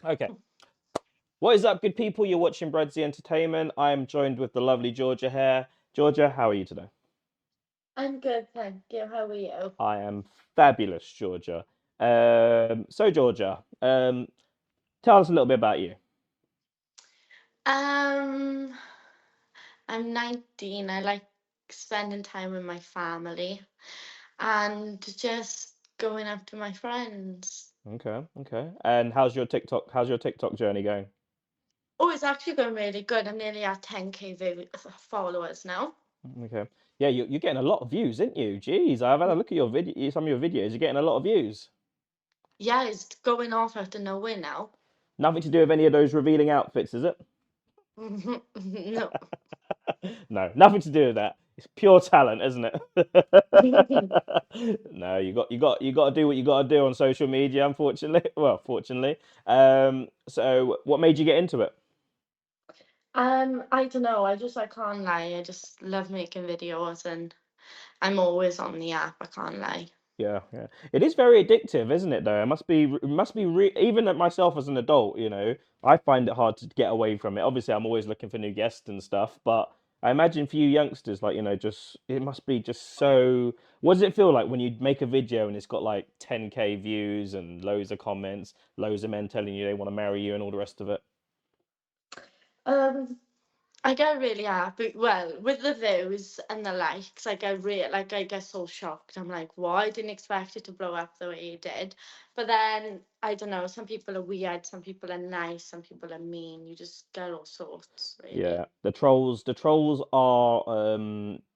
Okay. What is up, good people? You're watching Breadsy Entertainment. I am joined with the lovely Georgia here. Georgia, how are you today? I'm good, thank you. How are you? I am fabulous, Georgia. Georgia, tell us a little bit about you. Um, I'm 19. I like spending time with my family and just going up to my friends. Okay, okay. And how's your TikTok journey going? Oh, it's actually going really good. I'm nearly at 10K followers now. Okay. Yeah, you're getting a lot of views, aren't you? Jeez, I've had a look at your video, some of your videos. You're getting a lot of views. Yeah, it's going off out of nowhere now. Nothing to do with any of those revealing outfits, is it? No. No, nothing to do with that. It's pure talent, isn't it? No, you got to do what you got to do on social media. Unfortunately, well, fortunately. So what made you get into it? I don't know. I can't lie. I just love making videos and I'm always on the app. I can't lie. Yeah, yeah. It is very addictive, isn't it? Though even at myself as an adult, I find it hard to get away from it. Obviously, I'm always looking for new guests and stuff, but I imagine for you youngsters, like just it must be just so. What does it feel like when you make a video and it's got like 10K views and loads of comments, loads of men telling you they want to marry you and all the rest of it? Um, I get really happy. Well, with the views and the likes, I get so shocked. I'm like, what? I didn't expect it to blow up the way it did. But then I don't know. Some people are weird. Some people are nice. Some people are mean. You just get all sorts, really. Yeah, the trolls are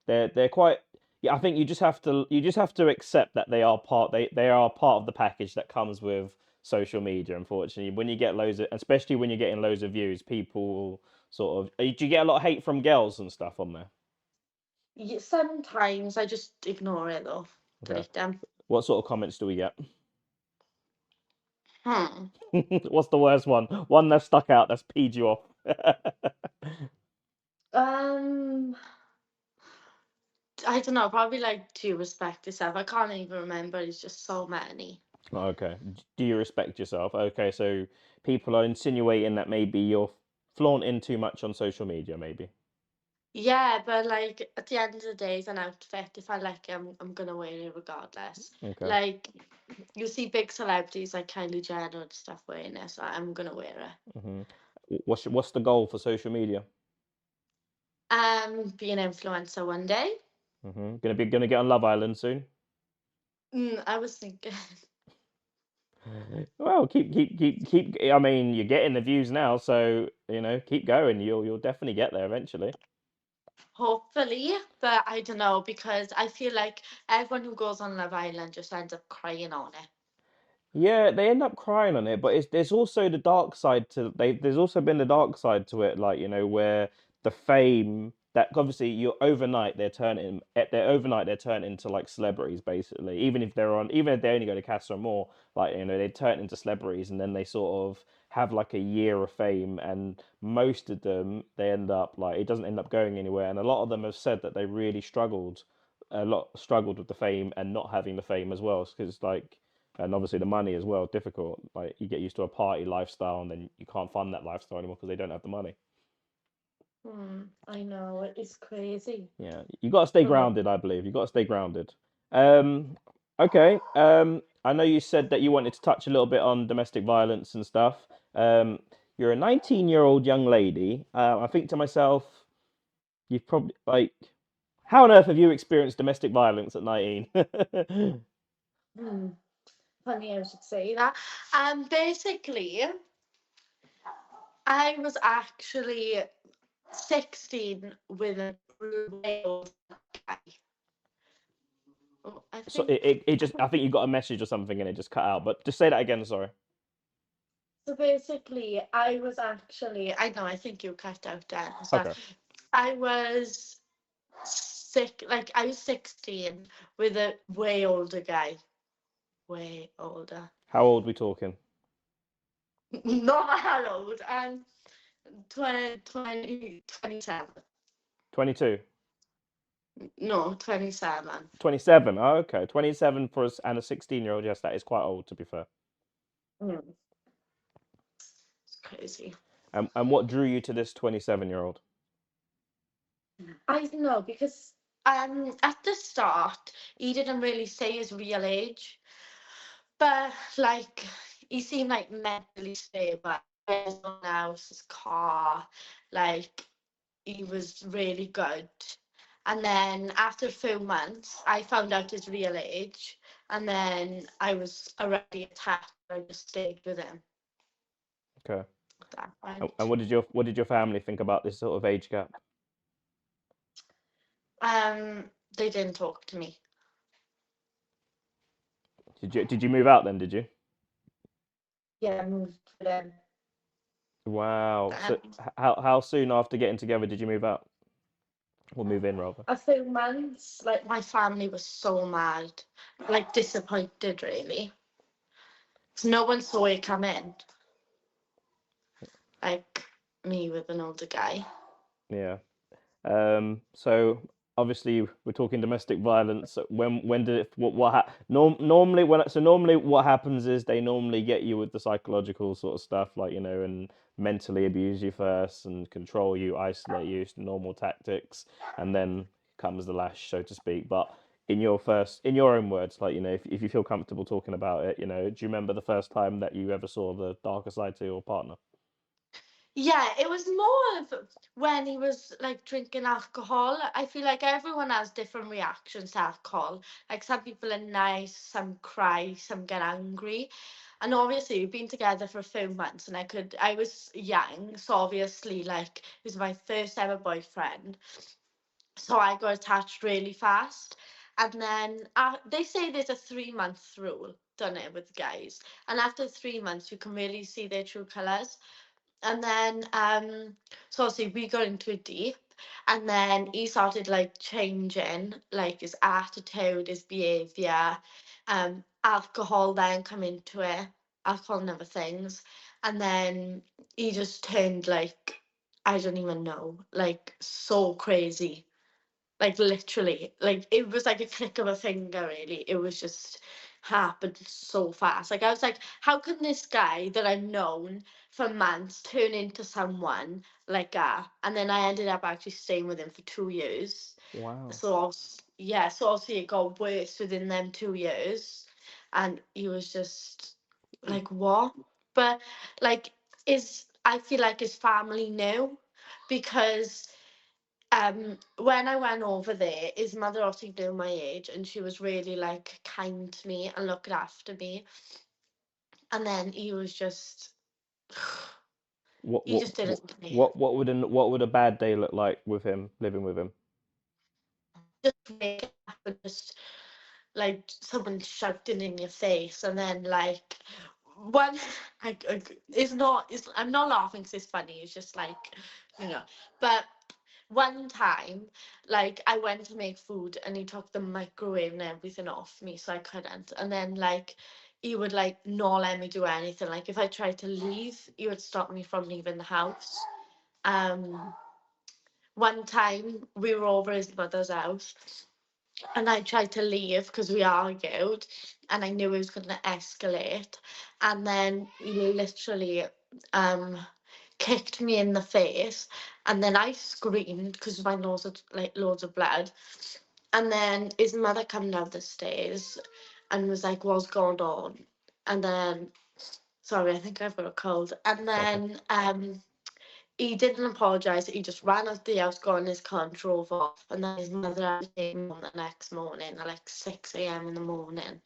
they're quite yeah, I think you just have to accept that they are part of the package that comes with social media, unfortunately. When you get loads of especially when you're getting loads of views, people sort of do you get a lot of hate from girls and stuff on there? Sometimes I just ignore it though. Okay. Delete them. What sort of comments do we get? Hmm. What's the worst one? One that stuck out that's peed you off. Um, I don't know. Probably like, do you respect yourself? I can't even remember. It's just so many. Okay. Do you respect yourself? Okay, so people are insinuating that maybe you're flaunting too much on social media, maybe. Yeah, but like at the end of the day, it's an outfit. If I like it, I'm gonna wear it regardless. Okay. Like you see big celebrities like Kylie Jenner and stuff wearing it, so I'm gonna wear it. hmm What's the goal for social media? Be an influencer one day. Gonna get on Love Island soon. I was thinking, Well, keep. I mean, you're getting the views now, so keep going. You'll definitely get there eventually. hopefully, but I don't know because I feel like everyone who goes on Love Island just ends up crying on it. Yeah, they end up crying on it, but there's also the dark side to there's also been the dark side to it, like where the fame that obviously they're turning into like celebrities basically. Even if they only go to Casa Amor, like they turn into celebrities, and then they sort of have like a year of fame, and most of them they end up like it doesn't end up going anywhere, and a lot of them have said that they really struggled with the fame and not having the fame as well, because like and obviously the money as well difficult, like you get used to a party lifestyle and then you can't fund that lifestyle anymore because they don't have the money. I know it's crazy. Yeah, you got to stay Mm. grounded, I believe. You got to stay grounded. Okay. I know you said that you wanted to touch a little bit on domestic violence and stuff. You're a 19-year-old young lady. I think to myself, you've probably like how on earth have you experienced domestic violence at 19? Hmm. Funny I should say that. Basically, I was actually 16 with a way old guy. Oh, I So think it just I think you got a message or something and it just cut out, but just say that again, sorry. so. Basically, I was actually. I know. I think you cut out that. So Okay. I was sick. Like I was 16 with a way older guy. Way older. How old we talking? Not that old. 27. 22. No, 27. 27. Oh, okay. 27 for us and a 16-year-old. Yes, that is quite old to be fair. Mm. crazy. And what drew you to this 27-year-old? I don't know because at the start he didn't really say his real age, but like he seemed like mentally stable. He had his own house, his car, like he was really good. And then after a few months, I found out his real age, and then I was already attached. I just stayed with him Okay. at that And point. what did your family think about this sort of age gap? They didn't talk to me. Did you move out then? Did you? Yeah, I moved with him. Wow. So Um, how soon after getting together did you move out? Or move in rather? a few months, like my family was so mad, like disappointed really. 'Cause no one saw it come in, like me with an older guy. Yeah. So obviously we're talking domestic violence. When did it normally normally what happens is they normally get you with the psychological sort of stuff, like, and mentally abuse you first and control you, isolate you, normal tactics, and then comes the lash, so to speak. But in your own words, like, if you feel comfortable talking about it, do you remember the first time that you ever saw the darker side to your partner? Yeah, it was more of when he was like drinking alcohol. I feel like everyone has different reactions to alcohol. Like some people are nice, some cry, some get angry. And obviously we've been together for a few months and I was young, so obviously like it was my first ever boyfriend. So I got attached really fast. And then they say there's a 3 month rule, don't it, with guys. And after 3 months you can really see their true colours. And then so obviously we got into it deep, and then he started like changing, like his attitude, his behavior. Alcohol then come into it, alcohol and other things. And then he just turned like, I don't even know, like so crazy, like literally, like it was like a click of a finger, really. It was just happened so fast. Like I was like, how can this guy that I've known for months turn into someone like that? And then I ended up actually staying with him for 2 years. Wow. So yeah, so obviously it got worse within them 2 years. And he was just like, what? But like, is I feel like his family knew, because when I went over there, his mother obviously knew my age, and she was really like kind to me and looked after me. And then he was just, What he what just what didn't care. what would a bad day look like with him living with him? Just wake up and just like someone shouting in your face, and then like one, it's not, I'm not laughing because it's funny. It's just like, you know, but one time, like I went to make food and he took the microwave and everything off me, so I couldn't. And then like he would like not let me do anything. Like if I tried to leave, he would stop me from leaving the house. Um, One time we were over his mother's house and I tried to leave because we argued and I knew it was going to escalate. And then he literally um kicked me in the face, and then I screamed because my nose had like loads of blood. And then his mother come down the stairs and was like, "What's going on?" And then, sorry, I think I've got a cold. And It's okay. then he didn't apologise. He just ran out the house, got in his car, and drove off. And then his mother had to take him home the next morning at like 6 a.m. in the morning.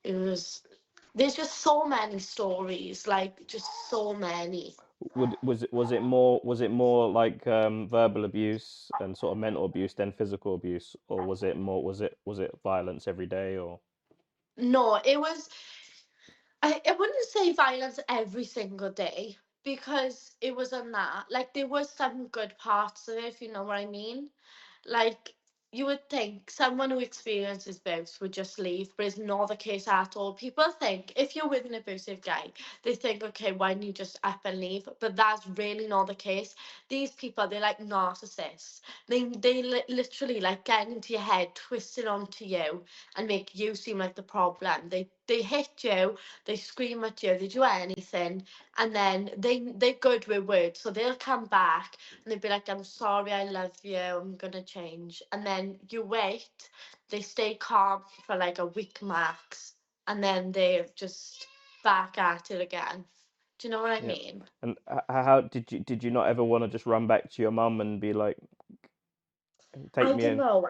It was, there's just so many stories, like just so many. Was it more like verbal abuse and sort of mental abuse than physical abuse, or was it violence every day, or No, it was, I wouldn't say violence every single day, because it wasn't that. Like there was some good parts of it, if you know what I mean. Like you would think someone who experiences both would just leave, but it's not the case at all. People think if you're with an abusive guy, they think, okay, why don't you just up and leave? But that's really not the case. These people, they're like narcissists. Literally like get into your head, twist it onto you, and make you seem like the problem. They they hit you, they scream at you, they do anything, and then they're good with words, so they'll come back and they'll be like, "I'm sorry, I love you, I'm gonna change," and then you wait, they stay calm for like a week max, and then they're just back at it again. Do you know what I Yeah. mean? And how did you not ever want to just run back to your mum and be like, take I me don't in? know.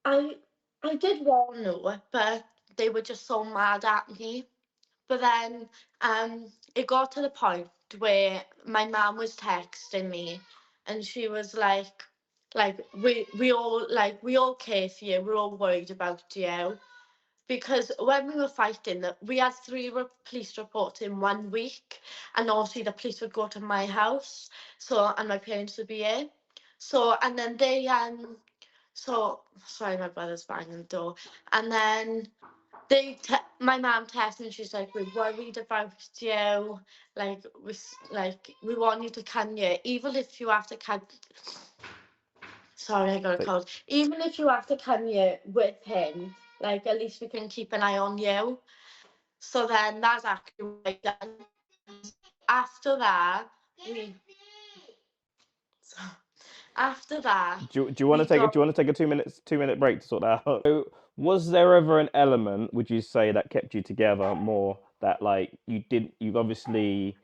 I I did want to, but they were just so mad at me. But then it got to the point where my mum was texting me and she was like we all care for you, we're all worried about you. Because when we were fighting, that we had three police reports in 1 week, and obviously the police would go to my house, so and my parents would be here. So and then they so sorry, my brother's banging the door, and then my mom texted me. She's like, "We're worried about you. Like like we want you to come here, even if you have to come." Sorry, I got a Take, cold. Even if you have to come here with him, like at least we can keep an eye on you. So then that's actually what I done. After that, we so after that do you want to we take a got. do you want to take a 2 minute break to sort that out? So, was there ever an element, would you say, that kept you together more? That like you've obviously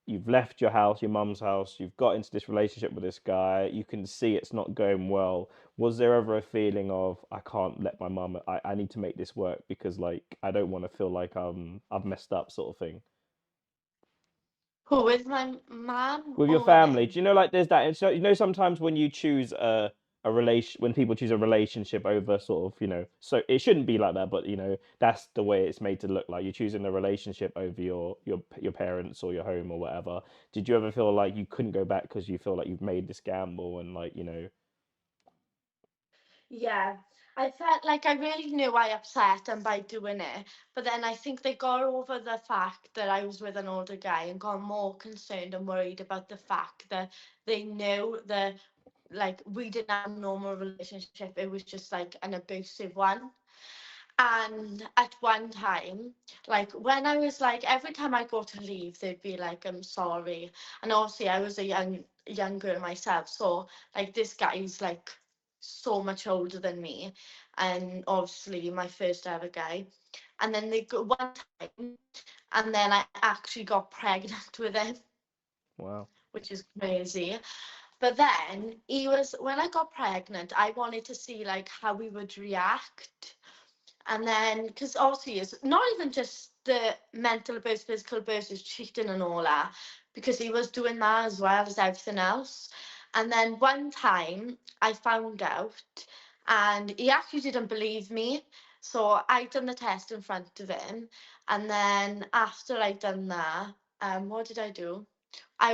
you've left your house, your mum's house, you've got into this relationship with this guy, you can see it's not going well. Was there ever a feeling of I can't let my mum, I need to make this work because like I don't want to feel like I've messed up sort of thing? Who, with my mom With your or with family, do him? you know like there's that, and so you know sometimes when you choose a relation, when people choose a relationship over sort of, so it shouldn't be like that, but that's the way it's made to look like you're choosing a relationship over your parents or your home or whatever. Did you ever feel like you couldn't go back because you feel like you've made this gamble and like Yeah, I felt like I really knew I upset them by doing it, but then I think they got over the fact that I was with an older guy and got more concerned and worried about the fact that they knew that like we didn't have a normal relationship. It was just like an abusive one. And at one time, like when I was like, every time I go to leave, they'd be like, "I'm sorry." And obviously, I was a young girl myself, so like this guy's like so much older than me, and obviously my first ever guy. And then they go one time, and then I actually got pregnant with him, wow. which is crazy. But then he was when I got pregnant, I wanted to see like how he would react. And then, because obviously, it's not even just the mental abuse, physical abuse, is cheating and all that, because he was doing that as well as everything else. And then one time I found out, and he actually didn't believe me. So I done the test in front of him. And then after I done that, what did I do?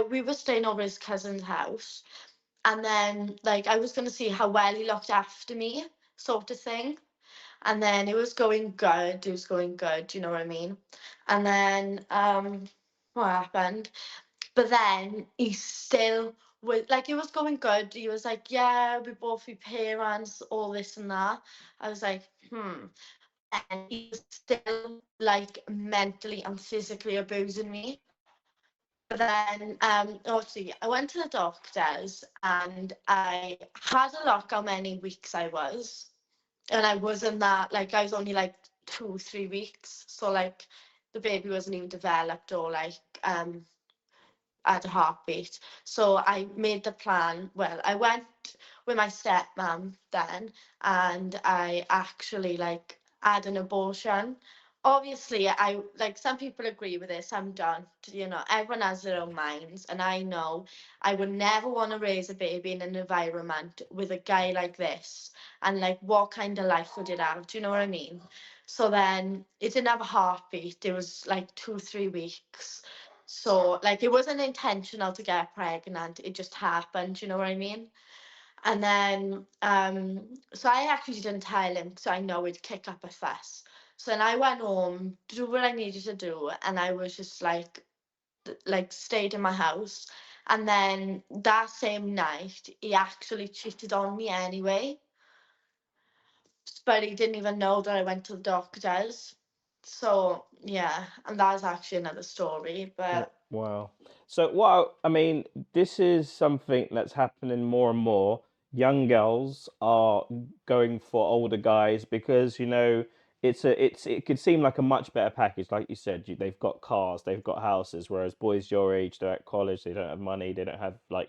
We were staying over his cousin's house. And then, like, I was going to see how well he looked after me, sort of thing. And then it was going good, you know what I mean? And then what happened? But then he still was like, it was going good. He was like, "Yeah, we both be parents, all this and that." I was like, hmm. And he was still like mentally and physically abusing me. But then obviously I went to the doctors and I had a look how many weeks I was, and I wasn't that, like I was only like 2 3 weeks, so like the baby wasn't even developed or like had a heartbeat. So I made the plan. Well, I went with my stepmom then, and I actually like had an abortion. Obviously, I like some people agree with this, some don't. You know, everyone has their own minds, and I know I would never want to raise a baby in an environment with a guy like this. And like, what kind of life would it have? Do you know what I mean? So then it didn't have a heartbeat. It was like 2 3 weeks, so like it wasn't intentional to get pregnant, it just happened, you know what I mean? And then so I actually didn't tell him because I know he'd kick up a fuss. So then I went home, do what I needed to do, and I was just like stayed in my house. And then that same night he actually cheated on me anyway. but he didn't even know that I went to the doctors. So yeah, and that's actually another story. Yeah, But wow. So, what I mean, this is something that's happening more and more. Young girls are going for older guys because, it could seem like a much better package. Like you said, they've got cars, they've got houses, whereas boys your age, they're at college, they don't have money, they don't have like,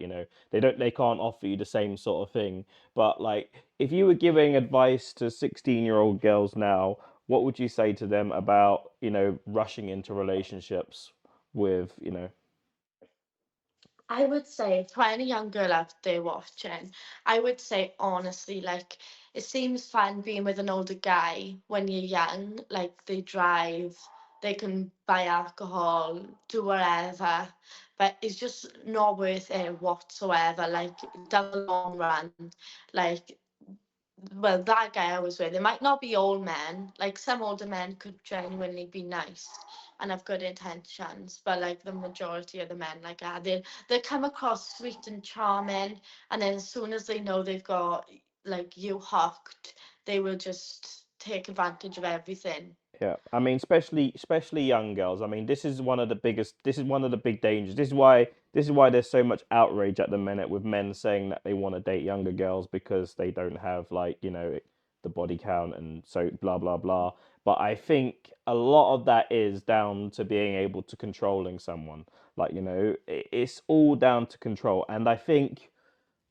they can't offer you the same sort of thing. But like, if you were giving advice to 16-year-old girls now, what would you say to them about, rushing into relationships with, I would say for any young girl out there watching, I would say honestly, like it seems fun being with an older guy when you're young. Like they drive, they can buy alcohol, do whatever, but it's just not worth it whatsoever. Like down the long run, like well, that guy I was with, it might not be all men. Like some older men could genuinely be nice and have good intentions, but like the majority of the men, like they come across sweet and charming, and then as soon as they know they've got like you hooked, they will just take advantage of everything. yeah, I mean, especially young girls. I mean, this is one of the big dangers. This is why there's so much outrage at the minute with men saying that they want to date younger girls because they don't have, like, the body count, and so blah blah blah. But I think a lot of that is down to being able to controlling someone. Like, it's all down to control. And I think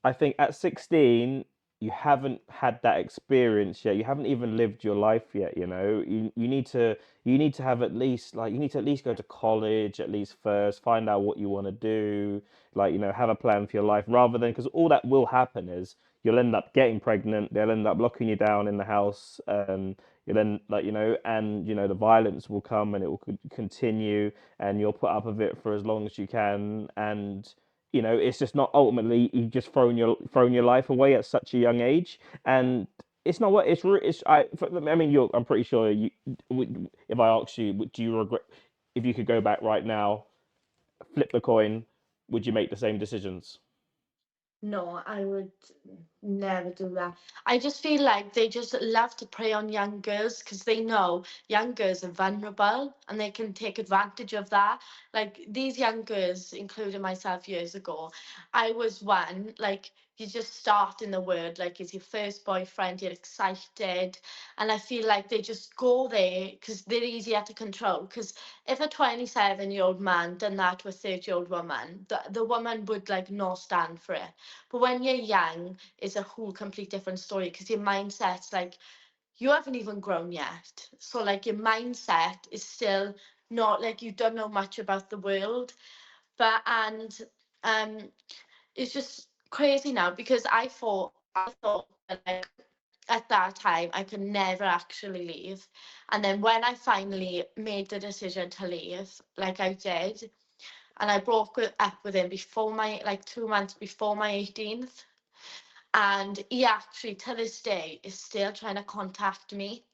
at 16, you haven't had that experience yet. You haven't even lived your life yet, you need to have at least, like, you need to at least go to college at least first, find out what you want to do, like, have a plan for your life, rather than, because all that will happen is you'll end up getting pregnant, they'll end up locking you down in the house, you then, like, and the violence will come, and it will continue, and you'll put up with it for as long as you can. And it's just not, ultimately you've just thrown your life away at such a young age. And it's not what it's I mean, I'm pretty sure if I asked you, do you regret, if you could go back right now, flip the coin, would you make the same decisions? No, I would never do that. I just feel like they just love to prey on young girls because they know young girls are vulnerable and they can take advantage of that. Like these young girls, including myself years ago, I was one, like you just start in the world, like it's your first boyfriend, you're excited. And I feel like they just go there because they're easier to control. Because if a 27-year-old man done that to a 30-year-old woman, the woman would like not stand for it. But when you're young, it's a whole complete different story because your mindset's like you haven't even grown yet. So like your mindset is still not like you don't know much about the world. But and um it's just crazy now because I thought that like at that time I could never actually leave. And then when I finally made the decision to leave, like I did, and I up with him before my like 2 months before my 18th, and he actually to this day is still trying to contact me.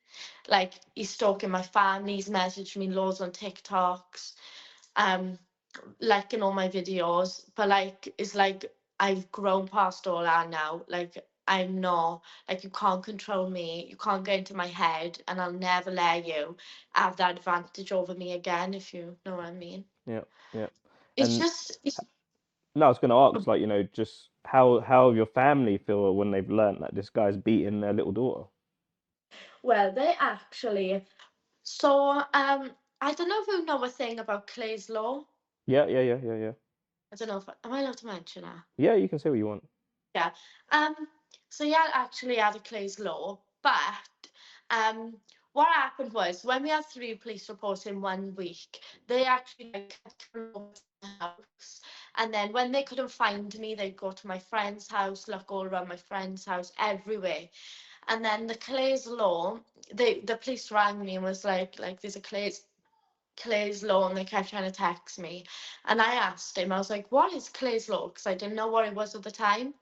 Like he's stalking my family, he's messaged me loads on TikToks, um liking all my videos, but like it's like I've grown past all that now. Like I'm not, like you can't control me, you can't get into my head, and I'll never let you have that advantage over me again, if you know what I mean. Yeah, yeah. It's And just it's, no, I was going to ask, like, just how your family feel when they've learnt that this guy's beating their little daughter. well, they actually, so I don't know if you know a thing about Clay's law. Yeah, yeah, yeah, yeah, yeah. I don't know if am I allowed to mention it? Yeah, you can say what you want. Yeah. Um, so yeah, actually had a Clay's law, but um, what happened was when we had three police reports in 1 week, they actually like had to come over to the house, and then when they couldn't find me, they'd go to my friend's house, look all around my friend's house, everywhere. And then the Clay's law, the police rang me and was like there's a Clay's law, and they kept trying to text me, and I asked him, I was like, what is Clay's law? Because I didn't know what it was at the time.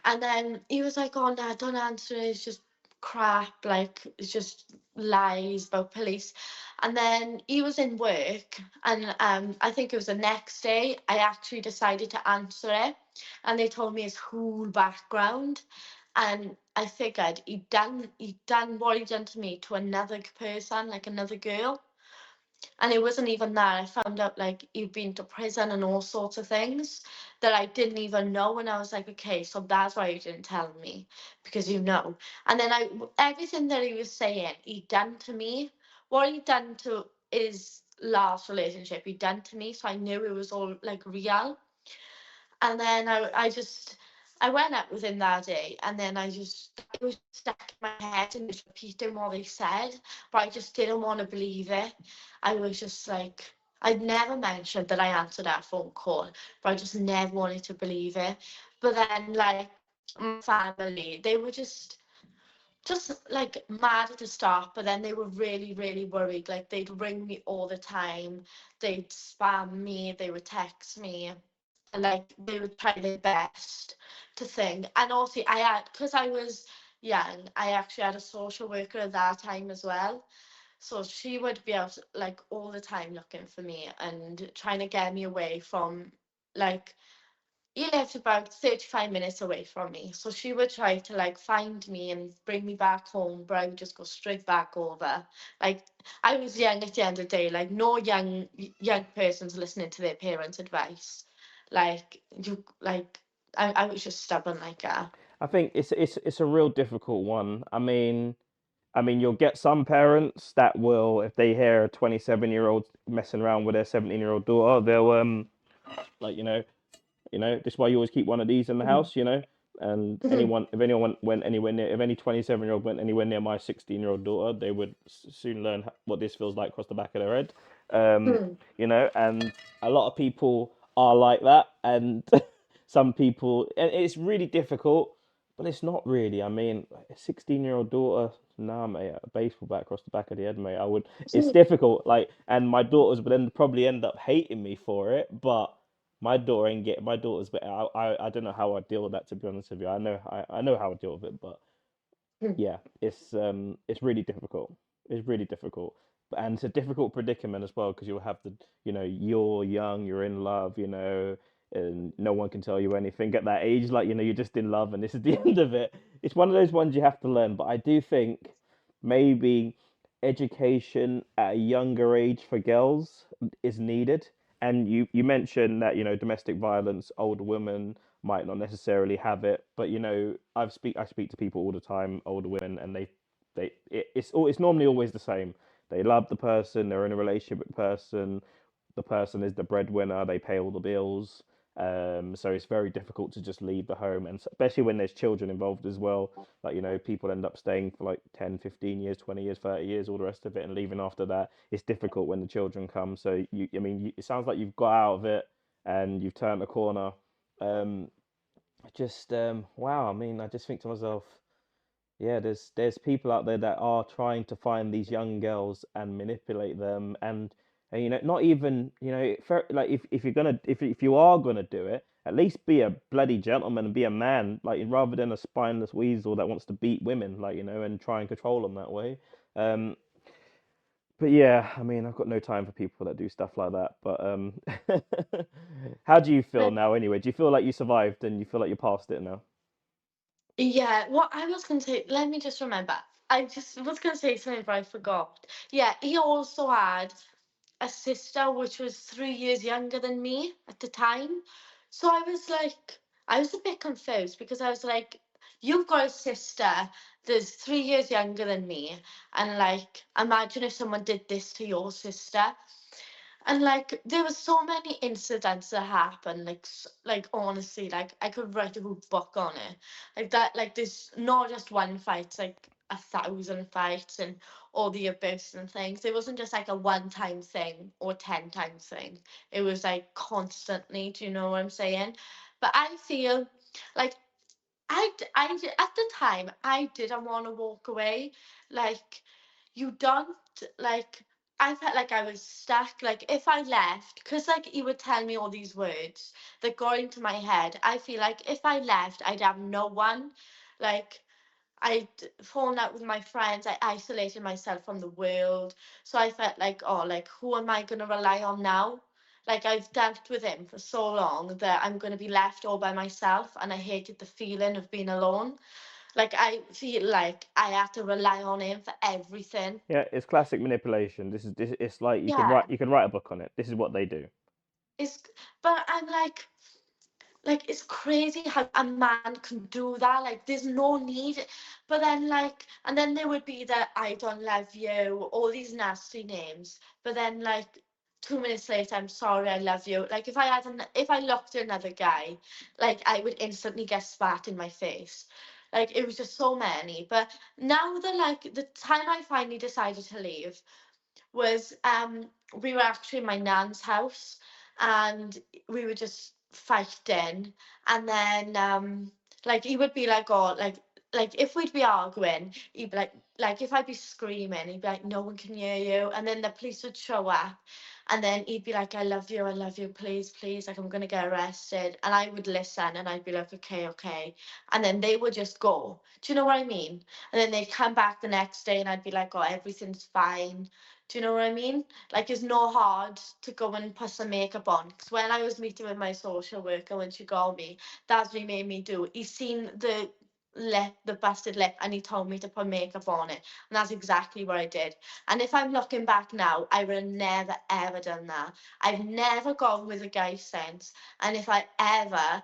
And then he was like, "Oh no, don't answer it. It's just crap. Like it's just lies about police." And then he was in work, and I think it was the next day. I actually decided to answer it, and they told me his whole background. And I figured he'd done what he'd done to me to another person, like another girl. And it wasn't even that. I found out like he'd been to prison and all sorts of things that I didn't even know. And I was like, okay, so that's why you didn't tell me, because you know. And then everything that he was saying, he'd done to me. What he'd done to his last relationship, he'd done to me. So I knew it was all like real. And then I went out with him that day, and then it was stuck in my head and just repeating what he said, but I just didn't want to believe it. I was just like, I'd never mentioned that I answered that phone call, but I just never wanted to believe it. But then, like, my family, they were just like mad at the start, but then they were really, really worried. Like, they'd ring me all the time, they'd spam me, they would text me, and like they would try their best to think. And also, I had, because I was young, I actually had a social worker at that time as well. So she would be out like all the time looking for me and trying to get me away from, like, he lived about 35 minutes away from me. So she would try to like find me and bring me back home, but I would just go straight back over. Like, I was young at the end of the day, like no young person's listening to their parents' advice. Like you like I was just stubborn like that. I think it's a real difficult one. I mean, you'll get some parents that will, if they hear a 27-year-old messing around with their 17-year-old daughter, they'll like this is why you always keep one of these in the Mhm. house. And Mhm. if anyone went anywhere near, if any 27-year-old went anywhere near my 16-year-old daughter, they would soon learn what this feels like across the back of their head. Um, Mhm. and a lot of people are like that, and some people, and it's really difficult, but it's not really. I mean, a 16-year-old daughter, nah, mate, a baseball bat across the back of the head, mate. I would. It's difficult, like, and my daughters would then probably end up hating me for it, but my daughter's, but I don't know how I deal with that, to be honest with you. I know how I deal with it, but Mhm. yeah, it's really difficult. It's really difficult, and it's a difficult predicament as well because you'll have to, you're young, you're in love, and no one can tell you anything at that age. Like, you're just in love, and this is the end of it. It's one of those ones you have to learn, but I do think maybe education at a younger age for girls is needed. And you mentioned that, domestic violence, older women might not necessarily have it, but I speak to people all the time, older women, and it's normally always the same. They love the person, they're in a relationship with the person, the person is the breadwinner, they pay all the bills. So it's very difficult to just leave the home, and especially when there's children involved as well. Like, people end up staying for like 10, 15 years, 20 years, 30 years, all the rest of it, and leaving after that. It's difficult when the children come. So it sounds like you've got out of it and you've turned the corner. Um, just wow. I mean, I just think to myself, yeah, there's people out there that are trying to find these young girls and manipulate them, and not even, like, if you're gonna, if you are gonna do it, at least be a bloody gentleman and be a man, like, rather than a spineless weasel that wants to beat women, like, and try and control them that way. Um, but yeah, I mean, I've got no time for people that do stuff like that. But how do you feel now anyway? Do you feel like you survived and you feel like you're past it now? Yeah, what I was gonna say, let me just remember. I just was gonna say something, but I forgot. Yeah, he also had a sister which was 3 years younger than me at the time. So I was a bit confused because I was like, you've got a sister that's 3 years younger than me, and like, imagine if someone did this to your sister. And like there were so many incidents that happened, like like honestly, like I could write a whole book on it. Like that, like there's not just one fight, it's like 1,000 fights and all the abuse and things. It wasn't just like a one-time thing or 10 times thing. It was like constantly. Do you know what I'm saying? But I feel like at the time I didn't want to walk away. Like, you don't, like, I felt like I was stuck. Like, if I left, because like he would tell me all these words that got into my head. I feel like if I left, I'd have no one. Like, I'd fallen out with my friends. I isolated myself from the world. So I felt like, oh, like, who am I going to rely on now? Like, I've dealt with him for so long that I'm going to be left all by myself. And I hated the feeling of being alone. Like I feel like I have to rely on him for everything. Yeah, it's classic manipulation. This it's like Yeah, you can write a book on it. This is what they do. it's but I'm like it's crazy how a man can do that. Like there's no need. But then and then there would be the I don't love you, all these nasty names. But then 2 minutes later, I'm sorry, I love you. Like if I looked at another guy, like I would instantly get spat in my face. Like it was just so many. But now the time I finally decided to leave was we were actually in my nan's house, and we were just fighting. And then he would be like, oh, like if we'd be arguing, he'd be like if I'd be screaming, he'd be like, no one can hear you. And then the police would show up, and then he'd be like, I love you, please, please, like I'm gonna get arrested. And I would listen, and I'd be like, okay, okay. And then they would just go, do you know what I mean? And then they'd come back the next day, and I'd be like, oh, everything's fine. Do you know what I mean? Like, it's no hard to go and put some makeup on. Because when I was meeting with my social worker, when she got me, that's what he made me do. He seen the busted lip, and he told me to put makeup on it. And that's exactly what I did. And if I'm looking back now, I would have never, ever done that. I've never gone with a guy since. And if I ever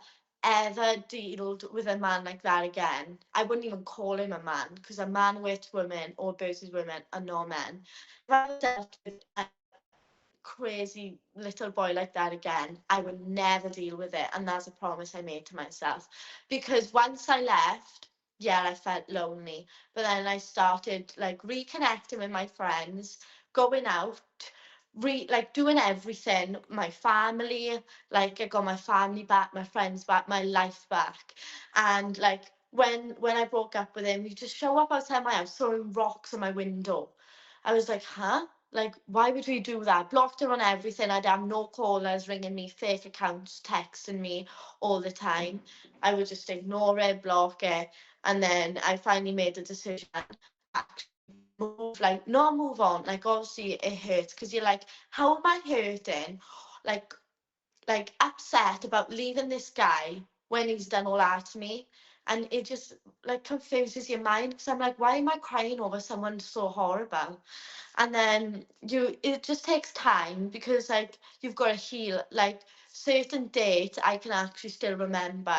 dealt with a man like that again, I wouldn't even call him a man, because a man with women or abuses women are no men. If I ever dealt with a crazy little boy like that again, I would never deal with it. And that's a promise I made to myself. Because once I left, yeah, I felt lonely. But then I started reconnecting with my friends, going out, doing everything, my family, I got my family back, my friends back, my life back. And when I broke up with him, he just show up outside my house throwing rocks on my window. I was like, huh? Like, why would we do that? Blocked her on everything. I'd have no callers ringing me, fake accounts texting me all the time. I would just ignore it, block it. And then I finally made the decision to actually move, not move on. Like, obviously, it hurts because you're like, how am I hurting? Like, upset about leaving this guy when he's done all that to me. And it just confuses your mind, because I'm like, why am I crying over someone so horrible? And then it just takes time, because you've got to heal. Certain dates I can actually still remember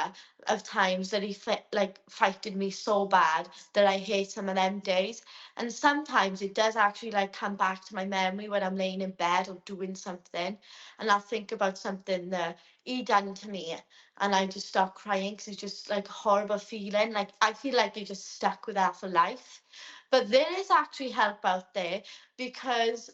of times that he fighted me so bad that I hate some of them days. And sometimes it does actually come back to my memory when I'm laying in bed or doing something, and I'll think about something that he done to me, and I just start crying, because it's just a horrible feeling. Like I feel like you're just stuck with that for life. But there is actually help out there, because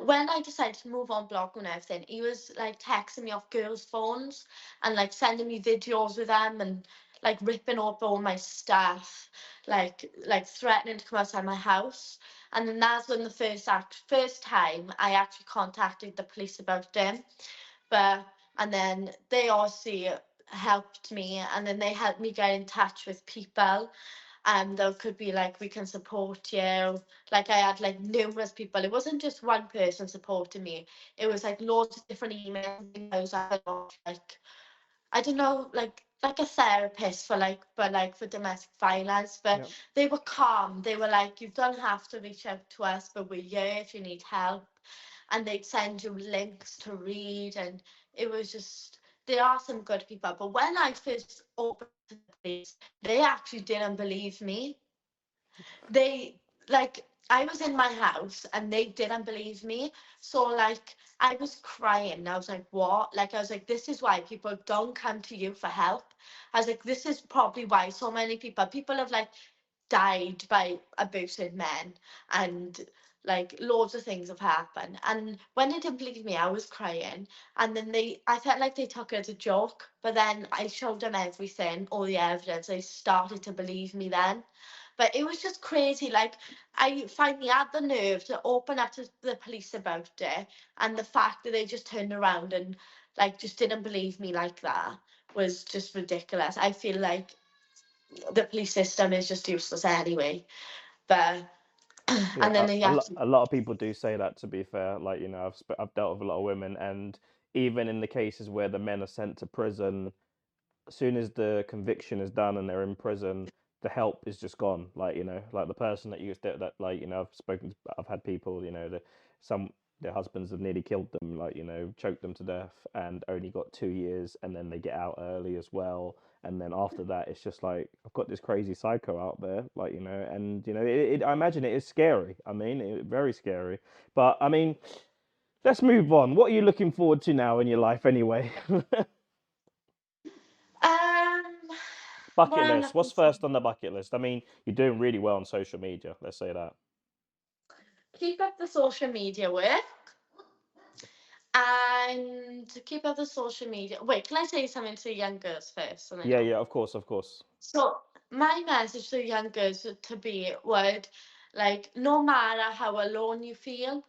when I decided to move on blog and everything, he was texting me off girls' phones, and sending me videos with them, and ripping up all my stuff, threatening to come outside my house. And then that's when the first time I actually contacted the police about him. But and then they also helped me, and then they helped me get in touch with people, there could be we can support you. Like I had numerous people. It wasn't just one person supporting me. It was loads of different emails and things. I got I don't know, a therapist for for domestic violence. But Yeah. they were calm. They were like, you don't have to reach out to us, but we're here if you need help. And they'd send you links to read, and it was just, there are some good people. But when I first opened to the police, they actually didn't believe me. They I was in my house, and they didn't believe me. So I was crying. I was like, what? I was like, this is why people don't come to you for help. I was like, this is probably why so many people have died by abusive men, and loads of things have happened. And when they didn't believe me, I was crying. And then I felt like they took it as a joke. But then I showed them everything, all the evidence. They started to believe me then. But it was just crazy. I finally had the nerve to open up to the police about it, and the fact that they just turned around and just didn't believe me like that was just ridiculous. I feel like the police system is just useless anyway. But Yeah, and then they have to, a lot of people do say that. To be fair, I've dealt with a lot of women, and even in the cases where the men are sent to prison, as soon as the conviction is done and they're in prison, the help is just gone. Like, like the person that used that, like, I've had people, some their husbands have nearly killed them, like, choked them to death, and only got 2 years, and then they get out early as well. And then after that, it's just like, I've got this crazy psycho out there, like, and I imagine it is scary. I mean, very scary. But I mean, let's move on. What are you looking forward to now in your life, anyway? Um, what Bucket I'm list. looking What's for. first on the bucket list? I mean, you're doing really well on social media. Let's say that. Keep up the social media work and keep up the social media. Wait, can I say something to young girls first? And I Yeah, know. yeah, of course, of course. So my message to young girls to be would, like, no matter how alone you feel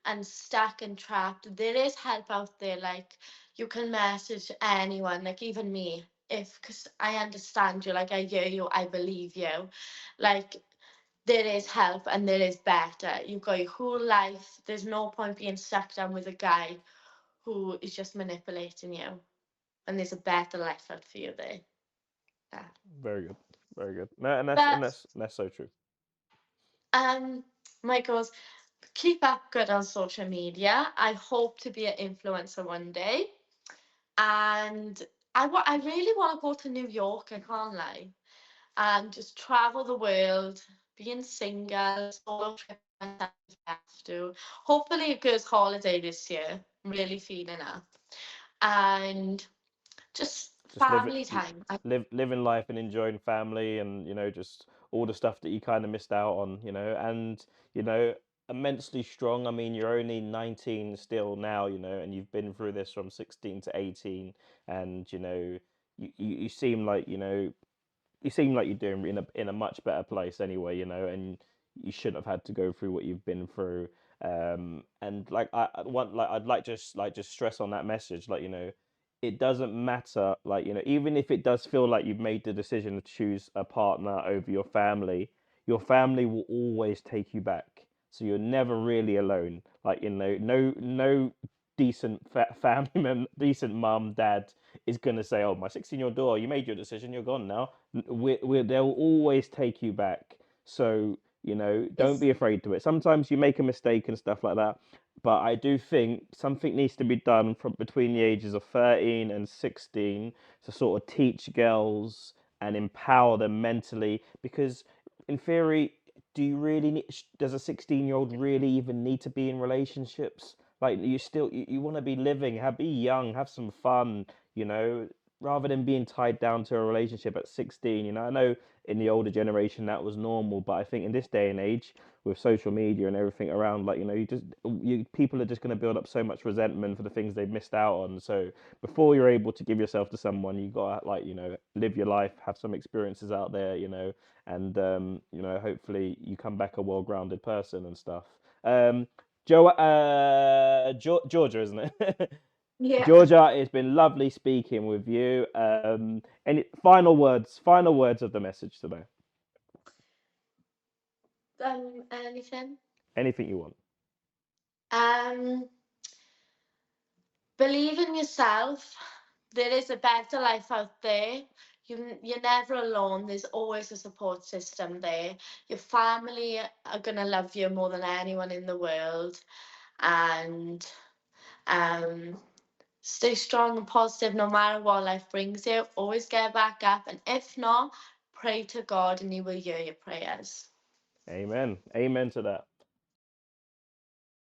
and stuck and trapped, there is help out there. Like, you can message anyone, like even me, if because I understand you, like I hear you, I believe you. Like, there is help and there is better. You've got your whole life. There's no point being stuck down with a guy who is just manipulating you. And there's a better life out for you there. Yeah. Very good, very good. No, and that's and But that's that's so true. um Michael's keep up good on social media. I hope to be an influencer one day. And I really want to go to New York, I can't lie. And just travel the world, being single, solo trip myself if I have to. Hopefully a girls' holiday this year. I'm really feeling up. And just Just live it, family time. living life and enjoying family, and just all the stuff that you kind of missed out on, and you know, immensely strong. I mean, you're only 19 still now, and you've been through this from 16 to 18, and you seem like you seem like you're doing in a much better place anyway, and you shouldn't have had to go through what you've been through. And like I want, like I'd like just stress on that message, like it doesn't matter, like even if it does feel like you've made the decision to choose a partner over your family will always take you back. So you're never really alone. Like no decent family member, decent mum, dad is gonna say, "Oh, my 16-year-old daughter, you made your decision. You're gone now." They'll always take you back. So don't It's be afraid to it. Sometimes you make a mistake and stuff like that, but I do think something needs to be done from between the ages of 13 and 16 to sort of teach girls and empower them mentally. Because in theory, do you really need? Does a 16-year-old really even need to be in relationships? Like you want to be living, be young, have some fun, you know, rather than being tied down to a relationship at 16. I know in the older generation that was normal, but I think in this day and age with social media and everything around, like people are just going to build up so much resentment for the things they've missed out on. So before you're able to give yourself to someone, you got to, like, live your life, have some experiences out there, and hopefully you come back a well-grounded person and stuff. Georgia, isn't it? yeah. Georgia, it's been lovely speaking with you. Any final words? Final words of the message today. Anything. Anything you want. Um, believe in yourself. There is a better life out there. You're never alone. There's always a support system there. Your family are gonna love you more than anyone in the world. And um, stay strong and positive no matter what life brings you. Always get back up. And if not, pray to God and He will hear your prayers. Amen. Amen to that.